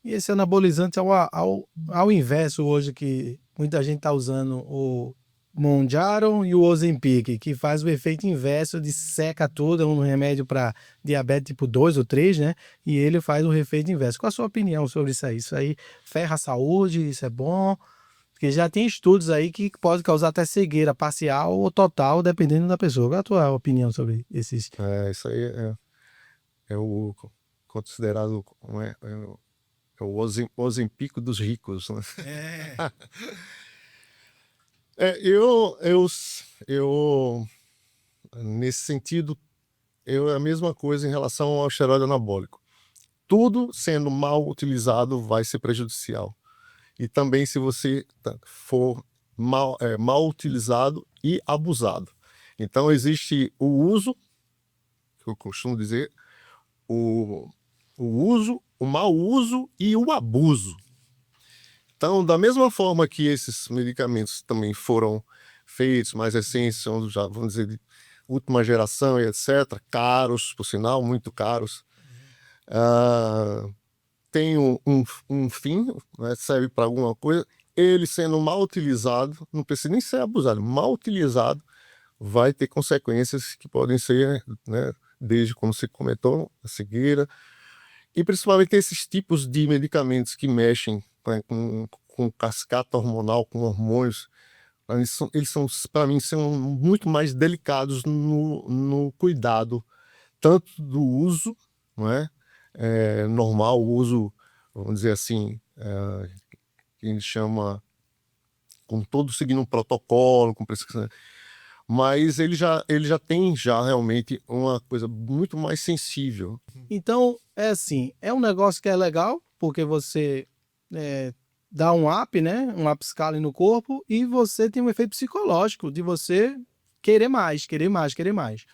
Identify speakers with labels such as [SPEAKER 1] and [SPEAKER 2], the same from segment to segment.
[SPEAKER 1] E esse anabolizante ao inverso hoje, que muita gente está usando o Mounjaro e o Ozempic, que faz o efeito inverso de seca tudo, é um remédio para diabetes tipo 2 ou 3, né? E ele faz o efeito inverso. Qual a sua opinião sobre isso aí? Isso aí ferra a saúde, isso é bom? Porque já tem estudos aí que pode causar até cegueira parcial ou total, dependendo da pessoa. Qual a tua opinião sobre esses?
[SPEAKER 2] Isso aí é o considerado, como é o Ozempico dos ricos, né?
[SPEAKER 1] É.
[SPEAKER 2] É, eu, nesse sentido, é a mesma coisa em relação ao esteroide anabólico. Tudo sendo mal utilizado vai ser prejudicial. E também se você for mal utilizado e abusado. Então existe o uso, que eu costumo dizer, o uso, o mau uso e o abuso. Então, da mesma forma que esses medicamentos também foram feitos, mais recentes, são já, vamos dizer, de última geração e etc., caros, por sinal, muito caros, tem um fim, né, serve para alguma coisa, ele sendo mal utilizado, não precisa nem ser abusado, mal utilizado, vai ter consequências que podem ser, né, desde como você comentou, a cegueira, e principalmente esses tipos de medicamentos que mexem, né, com cascata hormonal, com hormônios, eles são para mim, são muito mais delicados no cuidado, tanto do uso, não é? Normal, o uso, vamos dizer assim, que a gente chama, com todo seguindo um protocolo, com prescrição, mas ele já tem realmente uma coisa muito mais sensível.
[SPEAKER 1] Então, é assim, é um negócio que é legal, porque você é, dá um up, né? Um upscaling no corpo, e você tem um efeito psicológico de você querer mais, querer mais, querer mais.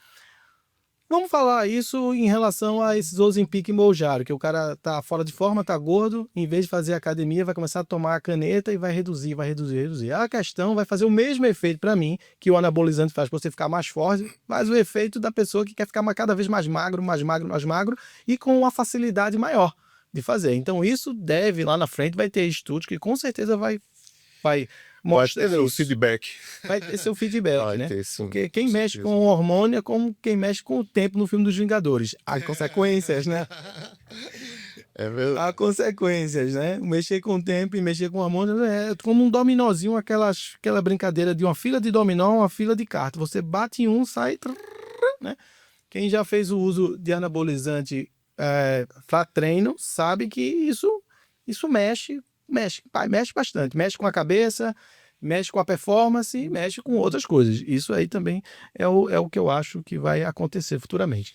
[SPEAKER 1] Vamos falar isso em relação a esses Ozempic e Mounjaro, que o cara tá fora de forma, tá gordo, em vez de fazer academia, vai começar a tomar a caneta e vai reduzir, vai reduzir, reduzir. A questão vai fazer o mesmo efeito para mim que o anabolizante faz para você ficar mais forte, mas o efeito da pessoa que quer ficar cada vez mais magro, mais magro, mais magro e com uma facilidade maior de fazer. Então isso deve, lá na frente, vai ter estudos que com certeza vai
[SPEAKER 2] Vai
[SPEAKER 1] mostrar
[SPEAKER 2] ter o
[SPEAKER 1] isso.
[SPEAKER 2] feedback.
[SPEAKER 1] Vai ter seu feedback,
[SPEAKER 2] Vai
[SPEAKER 1] né?
[SPEAKER 2] ter, sim,
[SPEAKER 1] Porque
[SPEAKER 2] com
[SPEAKER 1] quem mexe com
[SPEAKER 2] certeza.
[SPEAKER 1] o hormônio é como quem mexe com o tempo no filme dos Vingadores. Há consequências, né?
[SPEAKER 2] É verdade.
[SPEAKER 1] Há consequências, né? Mexer com o tempo e mexer com o hormônio é como um dominozinho, aquela brincadeira de uma fila de dominó, uma fila de carta. Você bate em um, sai, né? Quem já fez o uso de anabolizante para treino sabe que isso mexe bastante. Mexe com a cabeça, mexe com a performance, mexe com outras coisas. Isso aí também é o que eu acho que vai acontecer futuramente.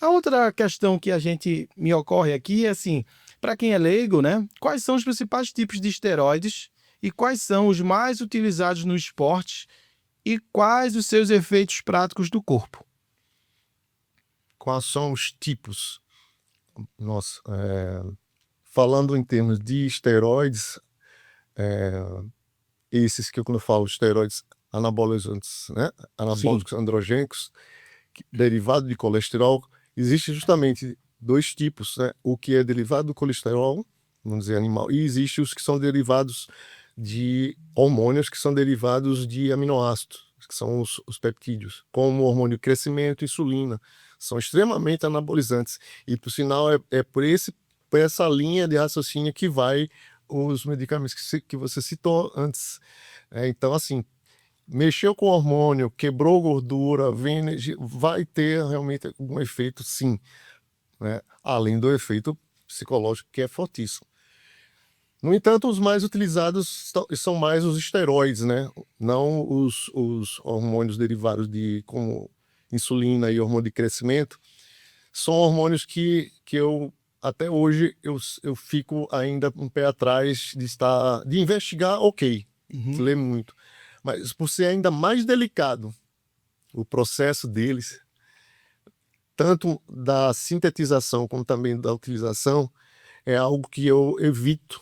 [SPEAKER 1] A outra questão que a gente me ocorre aqui é assim, para quem é leigo, né? Quais são os principais tipos de esteroides e quais são os mais utilizados no esporte e quais os seus efeitos práticos do corpo?
[SPEAKER 2] Quais são os tipos? Nossa, falando em termos de esteroides, esses que quando eu falo esteroides anabolizantes, né?
[SPEAKER 1] Sim.
[SPEAKER 2] Anabólicos androgênicos, derivado de colesterol, existe justamente dois tipos, né? O que é derivado do colesterol, vamos dizer, animal, e existe os que são derivados de hormônios, que são derivados de aminoácidos, que são os peptídeos, como o hormônio de crescimento e insulina. São extremamente anabolizantes. E, por sinal, é por essa linha de raciocínio que vai os medicamentos que você citou antes. Então, assim, mexeu com hormônio, quebrou gordura, vai ter realmente algum efeito, sim, né? Além do efeito psicológico, que é fortíssimo. No entanto, os mais utilizados são mais os esteroides, né? Não os hormônios derivados como insulina e hormônio de crescimento. São hormônios que eu, até hoje, eu fico ainda um pé atrás de investigar, ok,
[SPEAKER 1] Uhum.
[SPEAKER 2] ler muito. Mas por ser ainda mais delicado o processo deles, tanto da sintetização como também da utilização, é algo que eu evito,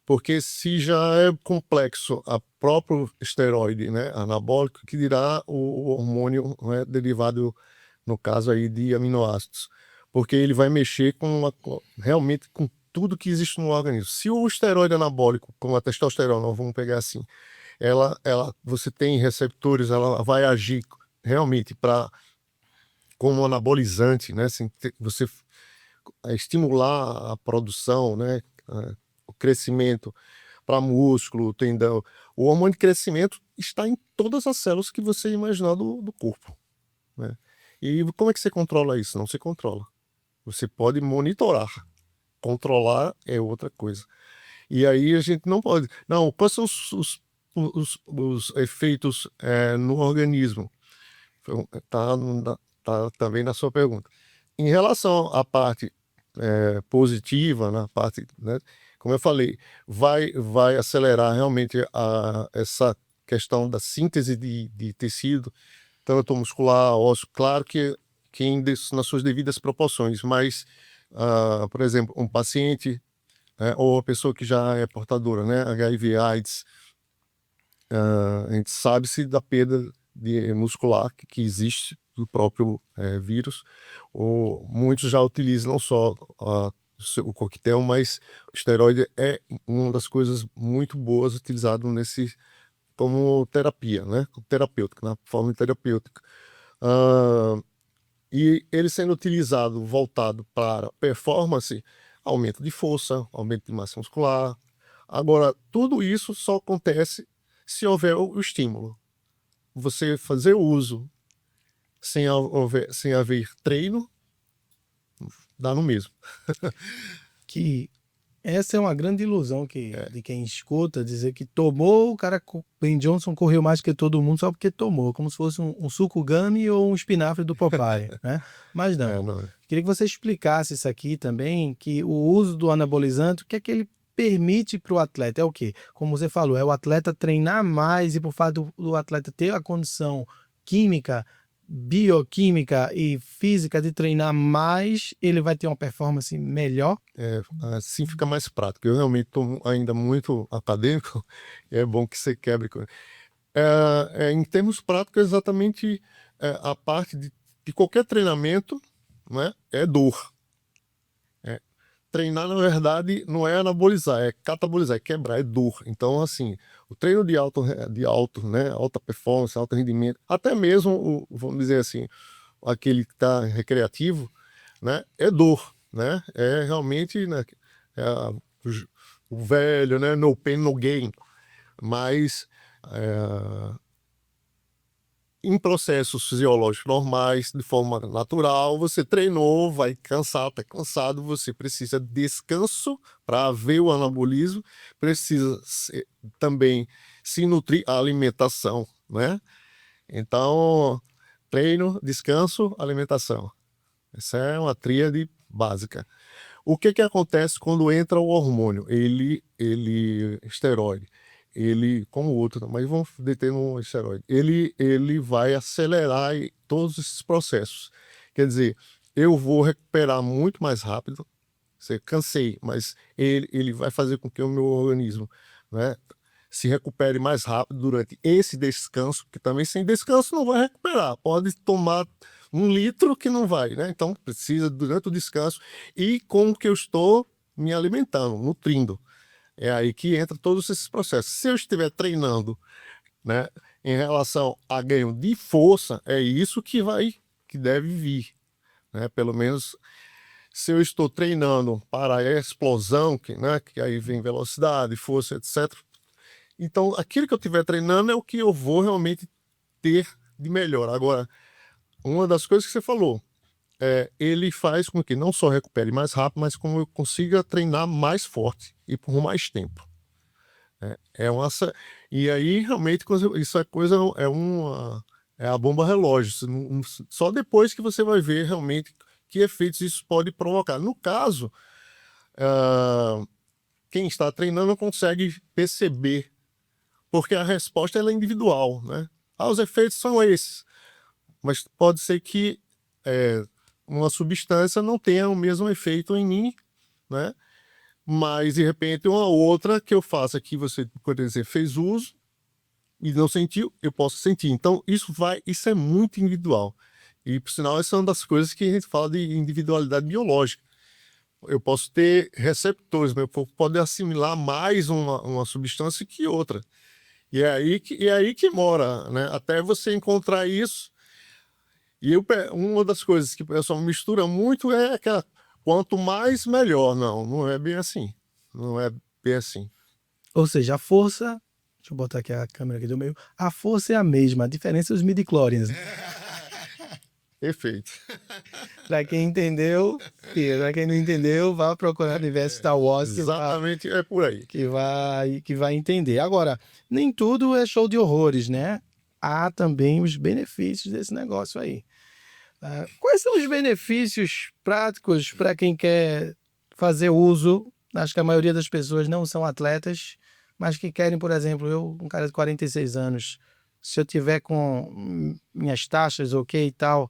[SPEAKER 2] porque se já é complexo a próprio esteroide, né, anabólico, que dirá o hormônio, né, derivado, no caso aí, de aminoácidos, porque ele vai mexer realmente com tudo que existe no organismo. Se o esteroide anabólico, como a testosterona, vamos pegar assim, você tem receptores, ela vai agir realmente como anabolizante, né? Você estimular a produção, né? O crescimento para músculo, tendão. O hormônio de crescimento está em todas as células que você imaginar do corpo, né? E como é que você controla isso? Não se controla. Você pode monitorar. Controlar é outra coisa. E aí a gente não pode. Não, quais são os efeitos no organismo? Tá também na sua pergunta. Em relação à parte positiva, na parte, né, como eu falei, vai acelerar realmente essa questão da síntese de tecido, tanto muscular, ósseo, claro que nas suas devidas proporções, mas, por exemplo, um paciente ou a pessoa que já é portadora, né, HIV, AIDS, a gente sabe-se da perda muscular que existe do próprio vírus, ou muitos já utilizam não só o coquetel, mas o esteroide é uma das coisas muito boas utilizado como terapia, né, terapêutica, na forma terapêutica. E ele sendo utilizado voltado para performance, aumento de força, aumento de massa muscular. Agora, tudo isso só acontece se houver o estímulo. Você fazer o uso sem haver treino, dá no mesmo.
[SPEAKER 1] Que essa é uma grande ilusão de quem escuta, dizer que tomou, o cara, Ben Johnson correu mais que todo mundo só porque tomou, como se fosse um suco gummy ou um espinafre do Popeye, né? Mas não.
[SPEAKER 2] Não.
[SPEAKER 1] Queria que você explicasse isso aqui também, que o uso do anabolizante, o que é que ele permite para o atleta? É o quê? Como você falou, é o atleta treinar mais e por fato do atleta ter a condição química, bioquímica e física de treinar mais, ele vai ter uma performance melhor?
[SPEAKER 2] Assim fica mais prático. Eu realmente estou ainda muito acadêmico, e é bom que você quebre. Em termos práticos, exatamente a parte de qualquer treinamento, né, é dor. Treinar, na verdade, não é anabolizar, é catabolizar, é quebrar, é dor. Então, assim, o treino de né, alta performance, alto rendimento, até mesmo, vamos dizer assim, aquele que está recreativo, né, é dor, né? É realmente, né, o velho, né, no pain, no gain. Mas em processos fisiológicos normais, de forma natural, você treinou, vai cansar, tá cansado, você precisa de descanso para haver o anabolismo, precisa também se nutrir a alimentação, né? Então, treino, descanso, alimentação. Essa é uma tríade básica. O que acontece quando entra o hormônio? Esteroide. Ele, como o outro, mas vamos deter no esteroide. Ele vai acelerar todos esses processos. Quer dizer, eu vou recuperar muito mais rápido. Você cansei, mas ele vai fazer com que o meu organismo, né, se recupere mais rápido durante esse descanso, que também sem descanso não vai recuperar. Pode tomar 1 litro que não vai, né? Então precisa durante o descanso e como que eu estou me alimentando, nutrindo. É aí que entra todos esses processos. Se eu estiver treinando, né, em relação a ganho de força, é isso que deve vir, né? Pelo menos se eu estou treinando para a explosão, né, que aí vem velocidade, força, etc. Então, aquilo que eu estiver treinando é o que eu vou realmente ter de melhor. Agora, uma das coisas que você falou, ele faz com que não só recupere mais rápido, mas como eu consiga treinar mais forte e por mais tempo. E aí, realmente, isso é a bomba relógio. Só depois que você vai ver realmente que efeitos isso pode provocar. No caso, quem está treinando não consegue perceber, porque a resposta ela é individual, né? Os efeitos são esses, mas pode ser que uma substância não tenha o mesmo efeito em mim, né? Mas de repente uma outra que eu faça que você, por exemplo, fez uso e não sentiu, eu posso sentir. Então isso é muito individual. E por sinal, essa é uma das coisas que a gente fala de individualidade biológica. eu posso ter receptores, meu corpo pode assimilar mais uma substância que outra. E é aí que mora, né? Até você encontrar isso. E uma das coisas que o pessoal mistura muito é aquela quanto mais melhor. Não, não é bem assim. Não é bem assim.
[SPEAKER 1] Ou seja, a força. Deixa eu botar aqui a câmera aqui do meio. A força é a mesma, a diferença é os midi-chlorians.
[SPEAKER 2] Perfeito.
[SPEAKER 1] Pra quem entendeu, e pra quem não entendeu, vá procurar o universo Star Wars
[SPEAKER 2] Exatamente, é por aí.
[SPEAKER 1] que vai entender. Agora, nem tudo é show de horrores, né? Há também os benefícios desse negócio aí. Quais são os benefícios práticos para quem quer fazer uso? Acho que a maioria das pessoas não são atletas, mas que querem, por exemplo, eu, um cara de 46 anos, se eu tiver com minhas taxas ok e tal,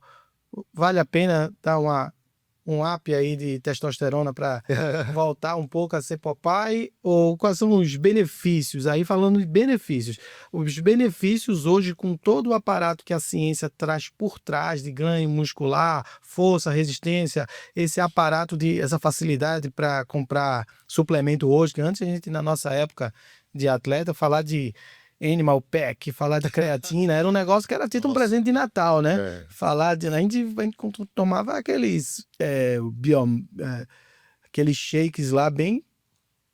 [SPEAKER 1] vale a pena dar um up aí de testosterona para voltar um pouco a ser papai? Ou quais são os benefícios? Aí falando de benefícios, os benefícios hoje com todo o aparato que a ciência traz por trás de ganho muscular, força, resistência, esse aparato essa facilidade para comprar suplemento hoje, que antes a gente na nossa época de atleta falar de Animal Pack, falar da creatina, era um negócio que era tipo um presente de Natal, né?
[SPEAKER 2] É.
[SPEAKER 1] Falar de. A gente tomava aqueles. Aqueles shakes lá bem
[SPEAKER 2] Se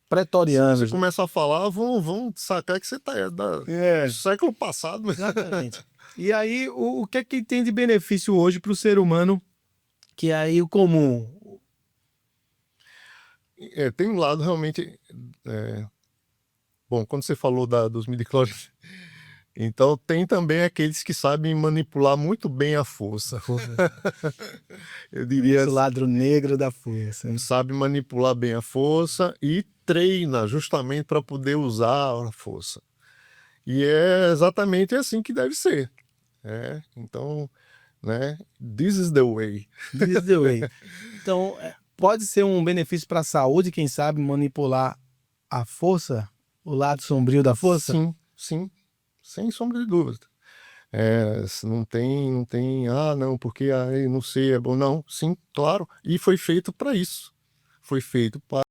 [SPEAKER 1] pretorianos.
[SPEAKER 2] você começar a falar, vão sacar que você tá do século passado.
[SPEAKER 1] Exatamente. E aí, o que é que tem de benefício hoje para o ser humano, que é aí o comum?
[SPEAKER 2] Tem um lado realmente. Bom, quando você falou dos midi-chlorians, então tem também aqueles que sabem manipular muito bem a força. Eu diria
[SPEAKER 1] Esse lado negro da força.
[SPEAKER 2] sabe manipular bem a força e treina justamente para poder usar a força. E é exatamente assim que deve ser. Então, né? This is the way.
[SPEAKER 1] This is the way. Então, pode ser um benefício para a saúde, quem sabe manipular a força, o lado sombrio da força?
[SPEAKER 2] Sim, sim, sem sombra de dúvida. Não tem, não, porque não sei, é bom. Não, sim, claro. E foi feito para isso. Foi feito para